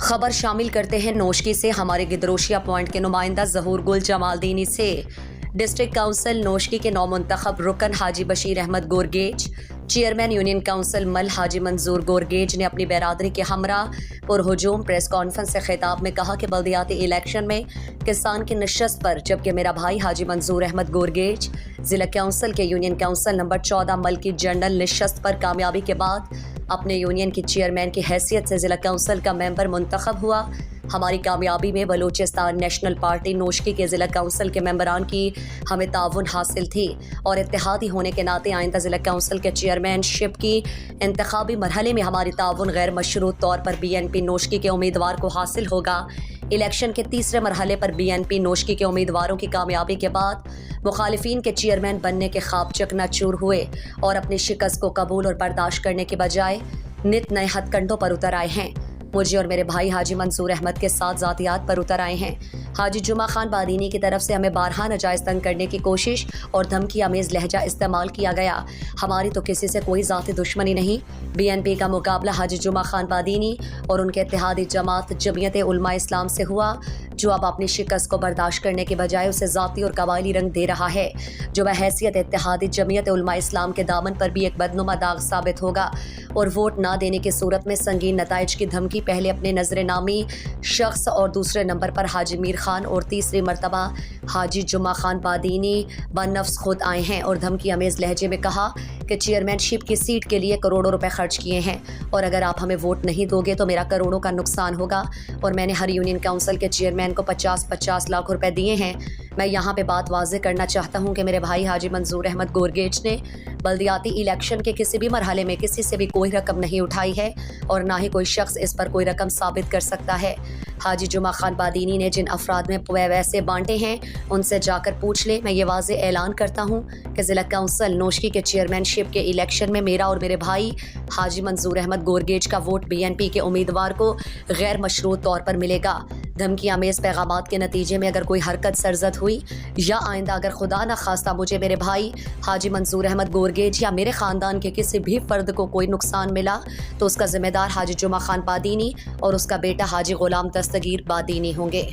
खबर शामिल करते हैं नोशकी से। हमारे गिदरोशिया पॉइंट के नुमाइंदा ज़हूर गुल जमालदीनी से। डिस्ट्रिक्ट काउंसिल नोशकी के नौमुंतखब रुकन Haji Bashir Ahmed Gorgej, chairman union council Mal Haji मंजूर गोरगेज ने अपनी बैरादरी के हमरा पुरहुजूम प्रेस कॉन्फ्रेंस से खिताब में कहा कि बल्दियाती इलेक्शन में किसान की नशस्त पर जबकि मेरा भाई हाजी मंजूर अहमद गोरगेज जिला काउंसिल के यूनियन काउंसिल नंबर 14 मल की जनरल नशस्त पर कामयाबी के बाद अपने यूनियन की चेयरमैन की हैसियत से जिला काउंसिल का मेंबर मुंतखब हुआ। हमारी कामयाबी में बलूचिस्तान नेशनल पार्टी नोशकी के ज़िला काउंसिल के मेंबरान की हमें ताउन हासिल थी और इत्तेहादी होने के नाते आइंदा ज़िला काउंसिल के चेयरमैनशिप की इंतखाबी मरहले में हमारी ताउन गैर मशरूत तौर पर BNP नोशकी के उम्मीदवार को हासिल होगा। इलेक्शन के तीसरे मरहले पर BNP नोशकी के उम्मीदवारों की कामयाबी के बाद मुखालिफिन के चेयरमैन बनने के ख्वाब चकनाचूर हुए और अपनी शिकस्त को कबूल और बर्दाश्त करने के बजाय नित नए हथकंडों पर उतर आए हैं। मुझे और मेरे भाई हाजी मंसूर अहमद के साथ ज़ातियात पर उतर आए हैं। हाजी जुमा खान बादीनी की तरफ से हमें बारहा नाजायज़ तंग करने की कोशिश और धमकी आमेज़ लहजा इस्तेमाल किया गया। हमारी तो किसी से कोई ज़ाती दुश्मनी नहीं। BNP का मुकाबला हाजी जुमा खान बादीनी और उनके इत्तेहादी जमात जमीयत उलमा इस्लाम से हुआ, जो अब अपनी शिकस्त को बर्दाश्त करने के बजाय उसे ज़ाती और कबायली रंग दे रहा है, जो बहैसियत इत्तेहादी जमीयत उलमा इस्लाम के दामन पर भी एक बदनुमा दाग साबित होगा और वोट ना देने की सूरत में संगीन नताइज की धमकी पहले अपने नजर नामी शख्स और दूसरे नंबर पर हाजी मीर खान और तीसरी मरतबा हाजी जुमा खान बादीनी बनफ्स खुद आए हैं और धमकी अमेज़ लहजे में कहा कि चेयरमैनशिप की सीट के लिए करोड़ों रुपए खर्च किए हैं और अगर आप हमें वोट नहीं दोगे तो मेरा करोड़ों का नुकसान होगा और मैंने हर यूनियन काउंसिल के चेयरमैन को 50-50 लाख रुपए दिए हैं। मैं यहाँ पे बात वाज़ेह करना चाहता हूँ कि मेरे भाई हाजी मंजूर अहमद गोरगेज ने बल्दियाती इलेक्शन के किसी भी मरहले में किसी से भी कोई रकम नहीं उठाई है और ना ही कोई शख्स इस पर कोई रकम साबित कर सकता है। हाजी जुमा खान बादीनी ने जिन अफराद में पैसे बांटे हैं उनसे जाकर पूछ ले। मैं ये वाज़ेह ऐलान करता हूँ कि ज़िला काउंसिल नोशकी के चेयरमैनशिप के इलेक्शन में मेरा और मेरे भाई हाजी मंजूर अहमद गोरगेज का वोट BNP के उम्मीदवार को गैर मशरूत तौर पर मिलेगा। धमकी आमेज़ पैगामात के नतीजे में अगर कोई हरकत सरजद हुई या आइंदा अगर खुदा न खास्ता मुझे, मेरे भाई हाजी मंजूर अहमद गोरगेज या मेरे ख़ानदान के किसी भी फ़र्द को कोई नुकसान मिला तो उसका ज़िम्मेदार हाजी जुमा खान बादीनी और उसका बेटा हाजी गुलाम दस्तगीर बादीनी होंगे।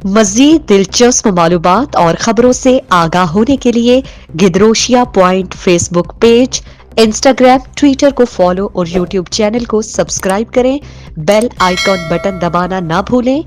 मज़ीद दिलचस्प मालूमात और ख़बरों से आगाह होने के लिए Gedrosia point Facebook page, Instagram, Twitter को फॉलो और यूट्यूब चैनल को सब्सक्राइब करें। बेल आइकॉन बटन दबाना ना भूलें।